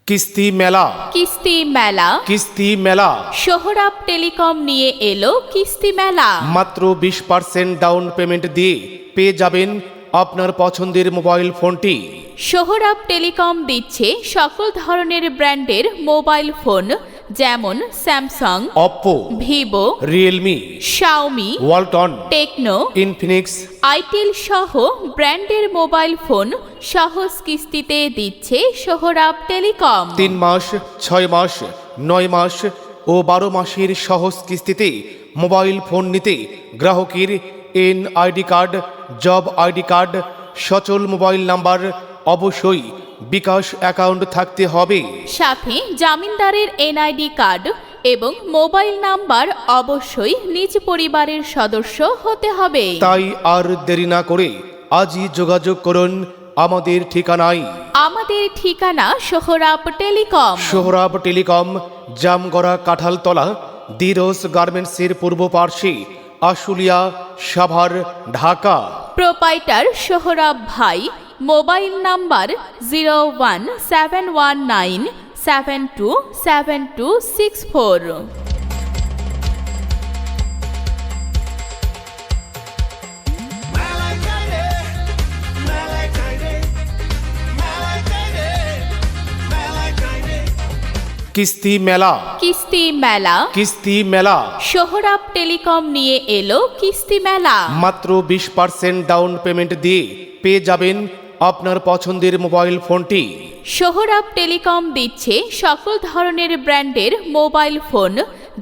কিস্তি মেলা কিস্তি মেলা কিস্তি মেলা সোহরাব টেলিকম নিয়ে এলো কিস্তি মেলা। মাত্র 20% ডাউন পেমেন্ট দিয়ে পেয়ে যাবেন আপনার পছন্দের মোবাইল ফোনটি। সোহরাব টেলিকম দিচ্ছে সকল ধরনের ব্র্যান্ডের মোবাইল ফোন, যেমন Samsung, Oppo, Vivo, Realme, Xiaomi, Walton, Tecno, Infinix, itel সহ ব্র্যান্ডের মোবাইল ফোন সহজ কিস্তিতে দিচ্ছে সোহরাব টেলিকম। 3 মাস, 6 মাস, 9 মাস ও 12 মাসের সহজ কিস্তিতে মোবাইল ফোন নিতে গ্রাহকের NID card, job ID card, সচল মোবাইল নাম্বার, অবশ্যই বিকাশ অ্যাকাউন্ট থাকতে হবে। সাথে জামিনদারের এনআইডি কার্ড এবং মোবাইল নাম্বার অবশ্যই নিজ পরিবারের সদস্য হতে হবে। তাই আর দেরি না করে আজই যোগাযোগ করুন আমাদের ঠিকানায়। আমাদের ঠিকানা সোহরাব টেলিকম। সোহরাব টেলিকম, জামগড়া, কাঁঠালতলা, দিরোজ গার্মেন্টসের পূর্ব পার্শ্বে, আশুলিয়া, সাভার, ঢাকা। প্রোপাইটার সোহরাব ভাই। Mobile number 01719727264। কিস্তি মেলা কিস্তি মেলা কিস্তি মেলা সোহরাব টেলিকম নিয়ে এলো কিস্তি মেলা। মাত্র 20% ডাউন পেমেন্ট দিয়ে পেয়ে যাবেন আপনার পছন্দের মোবাইল ফোনটি। সোহরাব টেলিকম দিচ্ছে সকল ধরনের ব্র্যান্ডের মোবাইল ফোন,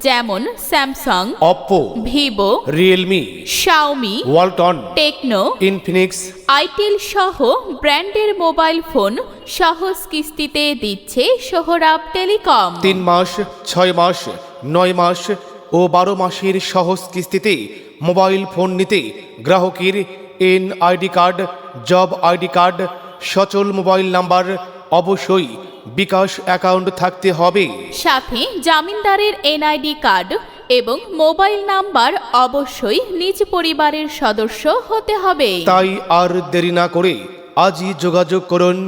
যেমন Samsung, Oppo, Vivo, Realme, Xiaomi, Walton, Tecno, Infinix, itel সহ ব্র্যান্ডের মোবাইল ফোন সহজ কিস্তিতে দিচ্ছে সোহরাব টেলিকম। 3 মাস, 6 মাস, 9 মাস ও 12 মাসের সহজ কিস্তিতে মোবাইল ফোন নিতে গ্রাহকের NID card, job ID card, সচল মোবাইল নাম্বার, অবশ্যই বিকাশ অ্যাকাউন্ট থাকতে হবে। সাথে জামিনদারের এনআইডি কার্ড এবং মোবাইল নাম্বার অবশ্যই নিজ পরিবারের সদস্য হতে হবে। তাই আর দেরি না করে আজই যোগাযোগ করুন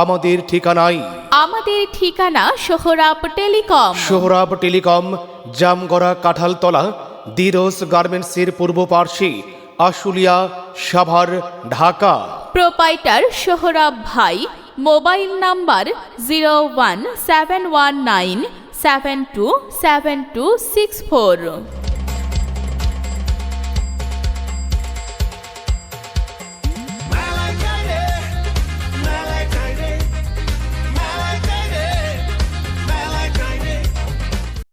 আমাদের ঠিকানায়। আমাদের ঠিকানা সোহরাব টেলিকম। সোহরাব টেলিকম, জামগড়া, কাঁঠালতলা, দিরোজ গার্মেন্টসের পূর্ব পার্শ্বে, আশুলিয়া, সাভার, ঢাকা। প্রোপাইটার সোহরাব ভাই। Mobile number 01719727264।